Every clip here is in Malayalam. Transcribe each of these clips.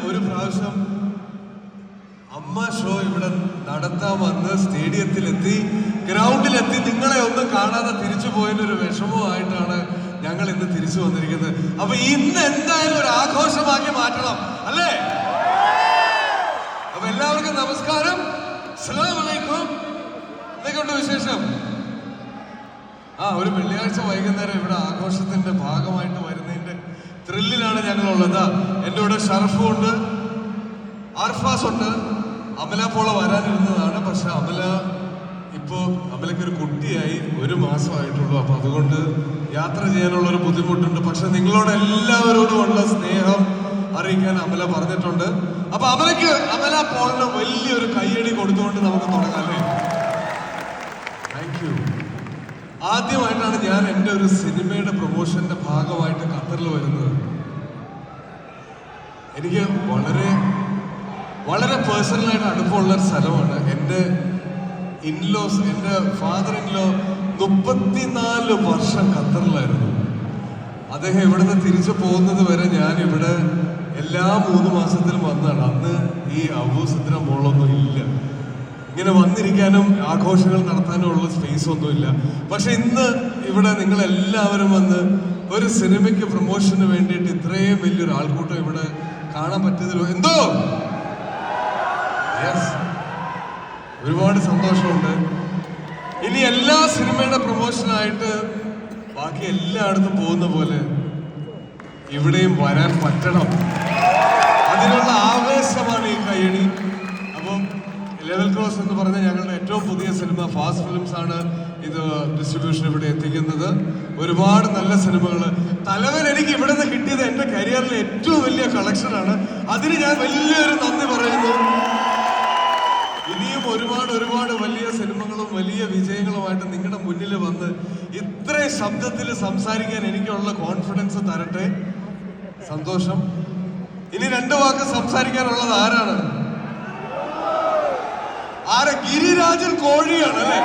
ഒരു പ്രാവശ്യം അമ്മ ഷോ ഇവിടെ നടത്താൻ വന്ന് സ്റ്റേഡിയത്തിലെത്തി, ഗ്രൗണ്ടിലെത്തി, നിങ്ങളെ ഒന്നും കാണാതെ തിരിച്ചു പോയതിനൊരു വിഷമമായിട്ടാണ് ഞങ്ങൾ ഇന്ന് തിരിച്ചു വന്നിരിക്കുന്നത്. അപ്പൊ ഇന്ന് എന്തായാലും ഒരു ആഘോഷമാക്കി മാറ്റണം, അല്ലേ? അപ്പൊ എല്ലാവർക്കും നമസ്കാരം, അസ്സലാമു അലൈക്കും. എന്തൊക്കെയുണ്ട് വിശേഷം? ഒരു വെള്ളിയാഴ്ച വൈകുന്നേരം ഇവിടെ ആഘോഷത്തിന്റെ ഭാഗമായിട്ട് വരുന്നതിന്റെ ത്രില്ലിലാണ് ഞങ്ങളുള്ളത്. എൻ്റെ കൂടെ ഷറഫും ഉണ്ട്, അർഫാസ് ഉണ്ട്. അമല പോള വരാനിരുന്നതാണ്, പക്ഷെ അമലയ്ക്കൊരു കുട്ടിയായി 1 മാസമായിട്ടുള്ളൂ. അപ്പൊ അതുകൊണ്ട് യാത്ര ചെയ്യാനുള്ള ഒരു ബുദ്ധിമുട്ടുണ്ട്. പക്ഷെ നിങ്ങളോട് എല്ലാവരോടും ഉള്ള സ്നേഹം അറിയിക്കാൻ അമല പറഞ്ഞിട്ടുണ്ട്. അപ്പൊ അമല പോളിന് വലിയൊരു കയ്യടി കൊടുത്തുകൊണ്ട് നമുക്ക് തുടങ്ങാം, അല്ലേ? Thank you. ആദ്യമായിട്ടാണ് ഞാൻ എൻ്റെ ഒരു സിനിമയുടെ പ്രൊമോഷന്റെ ഭാഗമായിട്ട് ഖത്തറിൽ വരുന്നത്. എനിക്ക് വളരെ വളരെ പേഴ്സണലായിട്ട് അടുപ്പമുള്ള ഒരു സ്ഥലമാണ്. എൻ്റെ ഇൻലോസ്, എൻ്റെ ഫാദർ ഇൻലോ 34 വർഷം ഖത്തറിലായിരുന്നു. അദ്ദേഹം ഇവിടുന്ന് തിരിച്ചു പോകുന്നത് വരെ ഞാൻ ഇവിടെ എല്ലാ 3 മാസത്തിലും വന്നതാണ്. അന്ന് ഈ അബൂസിദ്ര മോളൊന്നും ഇല്ല, ഇങ്ങനെ വന്നിരിക്കാനും ആഘോഷങ്ങൾ നടത്താനും ഉള്ള സ്പേസ് ഒന്നുമില്ല. പക്ഷെ ഇന്ന് ഇവിടെ നിങ്ങളെല്ലാവരും വന്ന് ഒരു സിനിമയ്ക്ക് പ്രൊമോഷന് വേണ്ടിയിട്ട് ഇത്രയും വലിയൊരു ആൾക്കൂട്ടം ഇവിടെ കാണാൻ പറ്റിയതിലോ എന്തോ ഒരുപാട് സന്തോഷമുണ്ട്. ഇനി എല്ലാ സിനിമയുടെ പ്രൊമോഷനായിട്ട് ബാക്കി എല്ലായിടത്തും പോകുന്ന പോലെ ഇവിടെയും വരാൻ പറ്റണം. അതിനുള്ള ആവേശമാണ് ഈ കയ്യടി. അപ്പം ലെവൽ ക്രോസ് എന്ന് പറഞ്ഞ ഞങ്ങളുടെ ഏറ്റവും പുതിയ സിനിമ ഫാസ്റ്റ് ഫിലിംസ് ആണ് ഇത് ഡിസ്ട്രിബ്യൂഷൻ ഇവിടെ എത്തിക്കുന്നത്. ഒരുപാട് നല്ല സിനിമകൾ. തലവൻ എനിക്ക് ഇവിടെ നിന്ന് കിട്ടിയത് എൻ്റെ കരിയറിലെ ഏറ്റവും വലിയ കളക്ഷനാണ്. അതിന് ഞാൻ വലിയൊരു നന്ദി പറയുന്നു. ഇനിയും ഒരുപാട് വലിയ സിനിമകളും വലിയ വിജയങ്ങളുമായിട്ട് നിങ്ങളുടെ മുന്നിൽ വന്ന് ഇത്രയും ശബ്ദത്തിൽ സംസാരിക്കാൻ എനിക്കുള്ള കോൺഫിഡൻസ് തരട്ടെ. സന്തോഷം. ഇനി 2 വാക്ക് സംസാരിക്കാനുള്ളത് ആരാണ്? ഗിരിരാജൻ കോഴിയാണ്, അല്ലേ?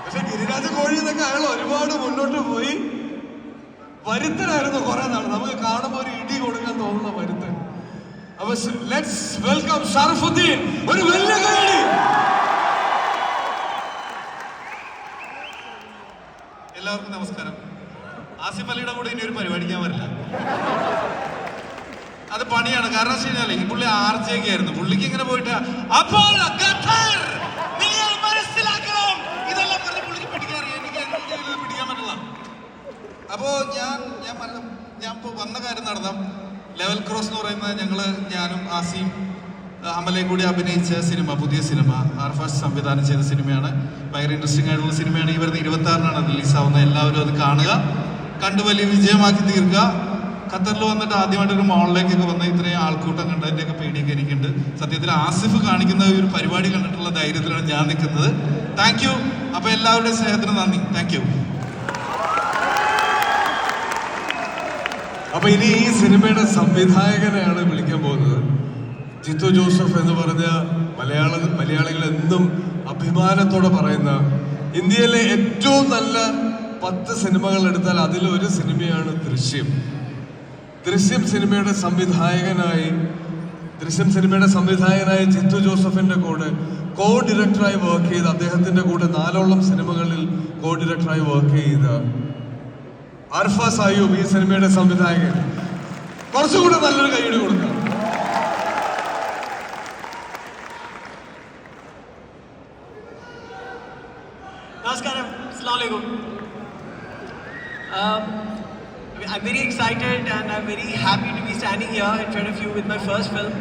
പക്ഷെ ഗിരിരാജ കോഴി എന്നൊക്കെ അയാൾ ഒരുപാട് മുന്നോട്ട് പോയി. വരുത്തനായിരുന്നു കുറെ നാൾ. നമുക്ക് കാണുമ്പോൾ ഒരു ഇടി കൊടുക്കാൻ തോന്നുന്ന വരുത്തൻ. അപ്പൊ ലെറ്റ്സ് വെൽക്കം ഷറഫുദ്ദീൻ. ഒരു വലിയ കൈയടി. എല്ലാവർക്കും നമസ്കാരം. ആസിഫ് അലിയുടെ കൂടെ ഇനി ഒരു പരിപാടിക്കാൻ വരില്ല, അത് പണിയാണ്. കാരണം വെച്ച് കഴിഞ്ഞാൽ ഈ പുള്ളി RJ ആയിരുന്നു. പുള്ളിക്ക് ഇങ്ങനെ പോയിട്ട് അപ്പോൾ നിങ്ങൾ മനസ്സിലാക്കണം ഇതെല്ലാം പറഞ്ഞ് പുള്ളിക്ക് പിടിക്കാറില്ല. എനിക്ക് പിടിക്കാൻ പറ്റില്ല. അപ്പോ ഞാൻ ഇപ്പൊ വന്ന കാര്യം നടന്ന ലെവൽ ക്രോസ് എന്ന് പറയുന്നത് ഞാനും ആസിയും അമലയും കൂടി അഭിനയിച്ച സിനിമ, പുതിയ സിനിമ, അർഫാസ് സംവിധാനം ചെയ്ത സിനിമയാണ്. ഭയങ്കര ഇൻട്രസ്റ്റിംഗ് ആയിട്ടുള്ള സിനിമയാണ്. ഈ വരുന്ന 26-നാണ് റിലീസാവുന്നത്. എല്ലാവരും അത് കാണുക, കണ്ടു വലിയ വിജയമാക്കി തീർക്കുക. ഖത്തറിൽ വന്നിട്ട് ആദ്യമായിട്ടൊരു മോളിലേക്കൊക്കെ വന്ന ഇത്രയും ആൾക്കൂട്ടം കണ്ടതിൻ്റെയൊക്കെ പേടിയൊക്കെ എനിക്കുണ്ട്. സത്യത്തിൽ ആസിഫ് കാണിക്കുന്ന ഒരു പരിപാടി കണ്ടിട്ടുള്ള ധൈര്യത്തിലാണ് ഞാൻ നിൽക്കുന്നത്. Thank you. അപ്പൊ എല്ലാവരുടെയും സ്നേഹത്തിന് നന്ദി. Thank you. അപ്പൊ ഇനി ഈ സിനിമയുടെ സംവിധായകനെയാണ് വിളിക്കാൻ പോകുന്നത്. ജിത്തു ജോസഫ് എന്ന് പറഞ്ഞ മലയാളികൾ എന്നും അഭിമാനത്തോടെ പറയുന്ന, ഇന്ത്യയിലെ ഏറ്റവും നല്ല 10 സിനിമകൾ എടുത്താൽ അതിലൊരു സിനിമയാണ് ദൃശ്യം. ദൃശ്യം സിനിമയുടെ സംവിധായകനായി ജിത്തു ജോസഫിന്റെ കൂടെ കോ ഡയറക്ടറായി വർക്ക് ചെയ്ത്, അദ്ദേഹത്തിന്റെ കൂടെ 4ഓളം സിനിമകളിൽ കോ ഡയറക്ടറായി വർക്ക് ചെയ്ത അർഫാസ് അയ്യൂബ് ഈ സിനിമയുടെ സംവിധായകൻ. കുറച്ചുകൂടെ നല്ലൊരു കൈയ്യടി കൊടുക്കാം. നമസ്കാരം. അസ്സലാമു അലൈക്കും. I'm very excited and I'm very happy to be standing here in front of you with my first film,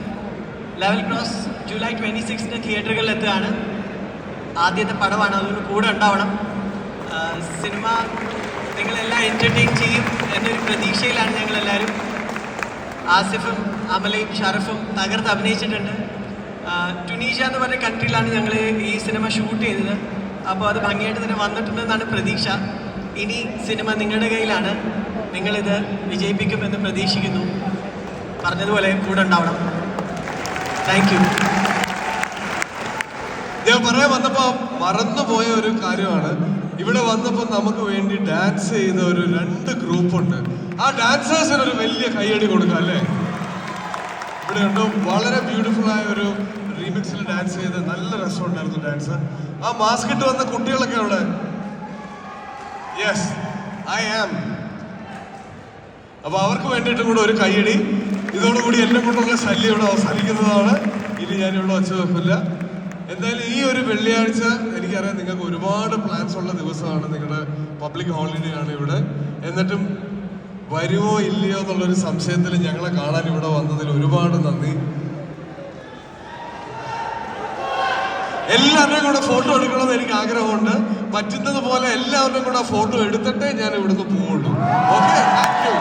Level Cross. July 26th തിയേറ്ററുകളിൽ എത്തുകയാണ്. ആദ്യത്തെ പടമാണ്, അതുകൊണ്ട് കൂടെ ഉണ്ടാവണം. സിനിമ നിങ്ങളെല്ലാം എൻ്റർടൈൻ ചെയ്യും എന്നൊരു പ്രതീക്ഷയിലാണ് ഞങ്ങളെല്ലാവരും. ആസിഫും അമലയും ഷറഫും തകർത്ത് അഭിനയിച്ചിട്ടുണ്ട്. ടുണീഷ്യ എന്ന് പറഞ്ഞ കൺട്രിയിലാണ് ഞങ്ങൾ ഈ സിനിമ ഷൂട്ട് ചെയ്തത്. അപ്പോൾ അത് ഭംഗിയായിട്ട് തന്നെ വന്നിട്ടുണ്ടെന്നാണ് പ്രതീക്ഷ. ഇനി സിനിമ നിങ്ങളുടെ കയ്യിലാണ്. നിങ്ങളിത് വിജയിപ്പിക്കുമെന്ന് പ്രതീക്ഷിക്കുന്നു. പറഞ്ഞതുപോലെ കൂടെ ഉണ്ടാവണം. Thank you. ഞാൻ പറയാൻ വന്നപ്പോൾ മറന്നുപോയ ഒരു കാര്യമാണ്. ഇവിടെ വന്നപ്പോൾ നമുക്ക് വേണ്ടി ഡാൻസ് ചെയ്ത ഒരു 2 ഗ്രൂപ്പുണ്ട്. ആ ഡാൻസേഴ്സിന് ഒരു വലിയ കൈയടി കൊടുക്കാം, അല്ലേ? ഇവിടെ ഉണ്ട്. വളരെ ബ്യൂട്ടിഫുൾ ആയ ഒരു റീമിക്സിൽ ഡാൻസ് ചെയ്ത് നല്ല രസമുണ്ടായിരുന്നു ഡാൻസ്. ആ മാസ്ക് ഇട്ട് വന്ന കുട്ടികളൊക്കെ അവിടെ. Yes, I am. അപ്പൊ അവർക്ക് വേണ്ടിയിട്ടും കൂടെ ഒരു കൈയടി. ഇതോടുകൂടി എന്നെ കൊണ്ടുള്ള ശല്യം ഇവിടെ അവസാനിക്കുന്നതാണ്. ഇനി ഞാനിവിടെ വച്ച് വെക്കില്ല. എന്തായാലും ഈ ഒരു വെള്ളിയാഴ്ച എനിക്കറിയാം നിങ്ങൾക്ക് ഒരുപാട് പ്ലാൻസ് ഉള്ള ദിവസമാണ്. നിങ്ങളുടെ പബ്ലിക് ഹോളിഡേ ആണ് ഇവിടെ. എന്നിട്ടും വരുമോ ഇല്ലയോ എന്നുള്ളൊരു സംശയത്തിൽ ഞങ്ങളെ കാണാൻ ഇവിടെ വന്നതിൽ ഒരുപാട് നന്ദി. എല്ലാവരുടെയും കൂടെ ഫോട്ടോ എടുക്കണമെന്ന് എനിക്ക് ആഗ്രഹമുണ്ട്. പറ്റുന്നത് പോലെ എല്ലാവരുടെയും കൂടെ ഫോട്ടോ എടുത്തിട്ടേ ഞാൻ ഇവിടുന്ന് പോവുള്ളൂ. Okay, thank you.